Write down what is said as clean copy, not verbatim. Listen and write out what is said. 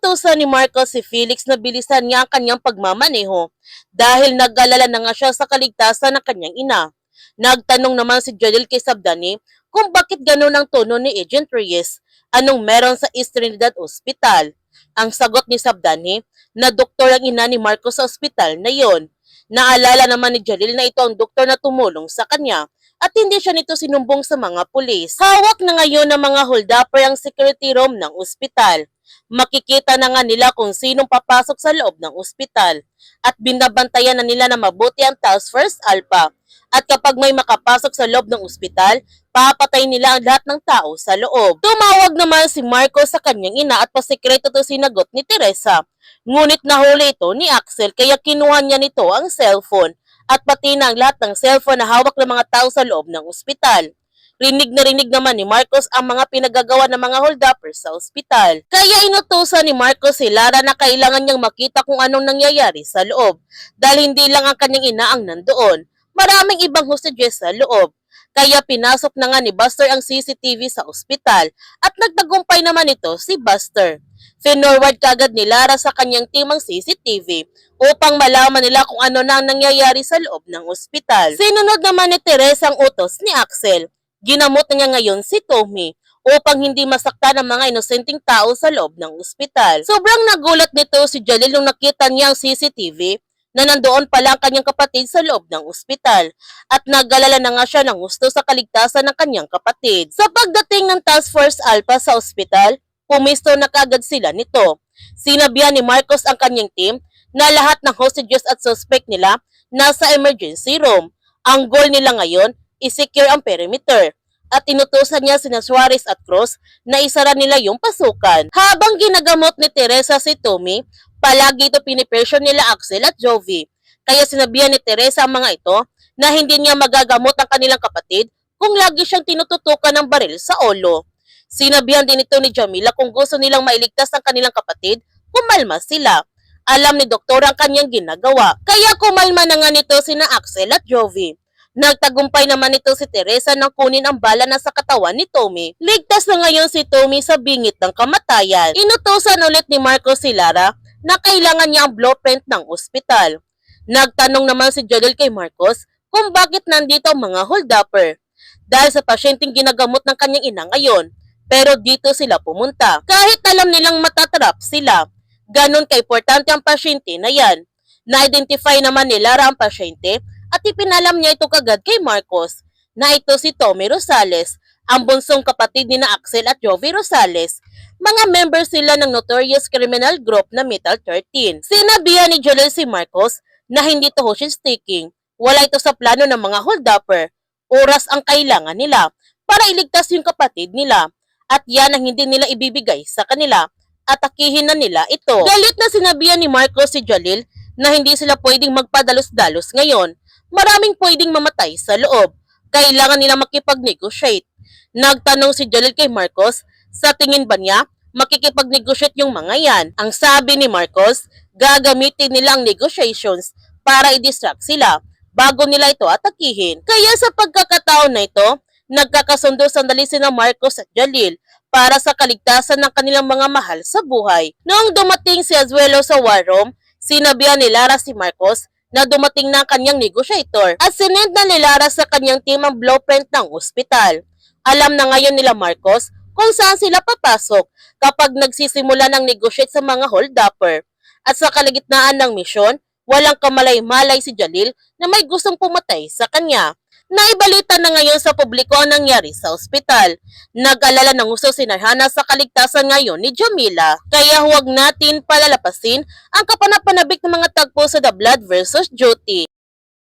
Inutusan ni Marcos si Felix na bilisan niya ang kanyang pagmamaneho dahil nag-alala na nga siya sa kaligtasan ng kanyang ina. Nagtanong naman si Jalil kay Sabdani kung bakit ganun ang tono ni Agent Reyes, anong meron sa East Trinidad Hospital. Ang sagot ni Sabdani na doktor ang ina ni Marcos sa ospital na yon. Naalala naman ni Jalil na ito ang doktor na tumulong sa kanya at hindi siya nito sinumbong sa mga pulis. Hawak na ngayon ng mga holdupper ang security room ng ospital. Makikita na nga nila kung sinong papasok sa loob ng ospital at binabantayan na nila na mabuti ang Task Force Alpha. At kapag may makapasok sa loob ng ospital, papatay nila ang lahat ng tao sa loob. Tumawag naman si Marcos sa kanyang ina at pasikreto to sinagot ni Teresa. Ngunit nahuli ito ni Axel kaya kinuha niya nito ang cellphone at pati na ang lahat ng cellphone na hawak ng mga tao sa loob ng ospital. Rinig na rinig naman ni Marcos ang mga pinagagawa ng mga hold-uppers sa ospital. Kaya inutusan ni Marcos si Lara na kailangan niyang makita kung anong nangyayari sa loob dahil hindi lang ang kanyang ina ang nandoon. Maraming ibang hostages sa loob. Kaya pinasok na nga ni Buster ang CCTV sa ospital at nagtagumpay naman ito si Buster. Finorward kagad ni Lara sa kanyang team ang CCTV upang malaman nila kung ano na ang nangyayari sa loob ng ospital. Sinunod naman ni Teresa ang utos ni Axel. Ginamot na niya ngayon si Tommy upang hindi masaktan ang mga inosenteng tao sa loob ng ospital. Sobrang nagulat nito si Jalil nung nakita niya ang CCTV na nandoon pala ang kanyang kapatid sa loob ng ospital at nag-alala na nga siya ng gusto sa kaligtasan ng kanyang kapatid. Sa pagdating ng Task Force Alpha sa ospital, pumisto na kagad sila nito. Sinabihan ni Marcos ang kanyang team na lahat ng hostages at suspect nila nasa emergency room. Ang goal nila ngayon i-secure ang perimeter at inutusan niya sina Suarez at Cruz na isara nila yung pasukan. Habang ginagamot ni Teresa si Tommy, palagi ito pinipresyon nila Axel at Jovi. Kaya sinabihan ni Teresa ang mga ito na hindi niya magagamot ang kanilang kapatid kung lagi siyang tinututukan ng baril sa ulo. Sinabihan din ito ni Jamila kung gusto nilang mailigtas ang kanilang kapatid, kumalma sila. Alam ni Doktor ang kanyang ginagawa. Kaya kumalma na nga nito sina Axel at Jovi. Nagtagumpay naman ito si Teresa nang kunin ang bala na sa katawan ni Tommy. Ligtas na ngayon si Tommy sa bingit ng kamatayan. Inutusan ulit ni Marcos si Lara na kailangan niya ang blueprint ng ospital. Nagtanong naman si Jalil kay Marcos kung bakit nandito ang mga holdupper. Dahil sa pasyenteng ginagamot ng kanyang ina ngayon. Pero dito sila pumunta. Kahit alam nilang matatrap sila. Ganon ka-importante ang pasyente na yan. Na-identify naman ni Lara ang pasyente at ipinalam niya ito kagad kay Marcos na ito si Tommy Rosales, ang bunsong kapatid ni na Axel at Jovi Rosales. Mga member sila ng notorious criminal group na Metal 13. Sinabihan ni Jalil si Marcos na hindi to hostage-taking. Wala ito sa plano ng mga holdupper. Oras ang kailangan nila para iligtas yung kapatid nila. At yan ang hindi nila ibibigay sa kanila. Atakihin na nila ito. Galit na sinabihan ni Marcos si Jalil na hindi sila pwedeng magpadalos-dalos ngayon. Maraming pwedeng mamatay sa loob. Kailangan nila makipag-negotiate. Nagtanong si Jalil kay Marcos, sa tingin ba niya, makikipag-negotiate yung mga yan? Ang sabi ni Marcos, gagamitin nila ang negotiations para i-distract sila bago nila ito atakihin. Kaya sa pagkakataon na ito, nagkakasundo sandali sina Marcos at Jalil para sa kaligtasan ng kanilang mga mahal sa buhay. Noong dumating si Azuelo sa war room, sinabihan ni Lara si Marcos na dumating na ang kanyang negotiator at sinend na ni Lara sa kanyang team ang blueprint ng ospital. Alam na ngayon nila Marcos kung saan sila papasok kapag nagsisimula ng negotiate sa mga holdupper. At sa kalagitnaan ng misyon, walang kamalay-malay si Jalil na may gustong pumatay sa kanya. Naibalita na ngayon sa publiko ang nangyari sa ospital. Nag-alala ng gusto si Narhana sa kaligtasan ngayon ni Jamila. Kaya huwag natin palalapasin ang kapanapanabik ng mga tagpo sa The Blood versus Duty.